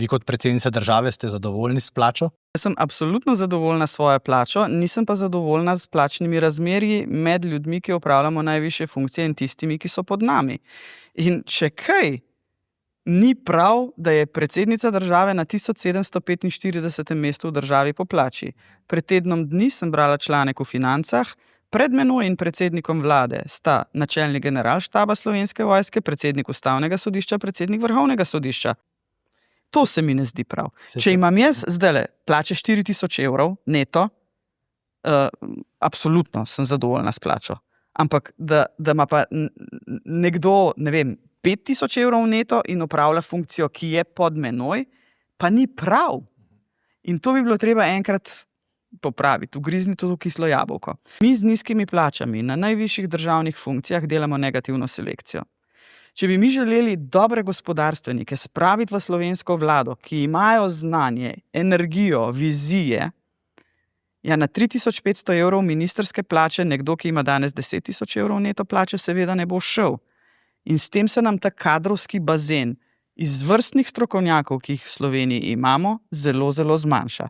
Vi kot predsednica države ste zadovoljni s plačo? Jaz sem absolutno zadovoljna s svojo plačo, nisem pa zadovoljna s plačnimi razmerji med ljudmi, ki opravljamo najvišje funkcije in tistimi, ki so pod nami. In če kaj, ni prav, da je predsednica države na 1745. mestu v državi po plači. Pred tednom dni sem brala članek v Financah, pred menoj in predsednikom vlade sta načelnik generalštaba Slovenske vojske, predsednik ustavnega sodišča, predsednik vrhovnega sodišča. To se mi ne zdi prav. Če imam jaz zdajle plače 4.000 evrov neto, absolutno sem zadovoljna s plačo. Ampak da ima pa nekdo, 5.000 evrov neto in opravlja funkcijo, ki je pod menoj, pa ni prav. In to bi bilo treba enkrat popraviti, ugrizniti v kislo jabolko. Mi z nizkimi plačami na najvišjih državnih funkcijah delamo negativno selekcijo. Če bi mi želeli dobre gospodarstvenike spraviti v slovensko vlado, ki imajo znanje, energijo, vizije, na 3.500 evrov ministrske plače nekdo, ki ima danes 10.000 evrov neto plače, seveda ne bo šel. In s tem se nam ta kadrovski bazen izvrstnih strokovnjakov, ki jih v Sloveniji imamo, zelo, zelo zmanjša.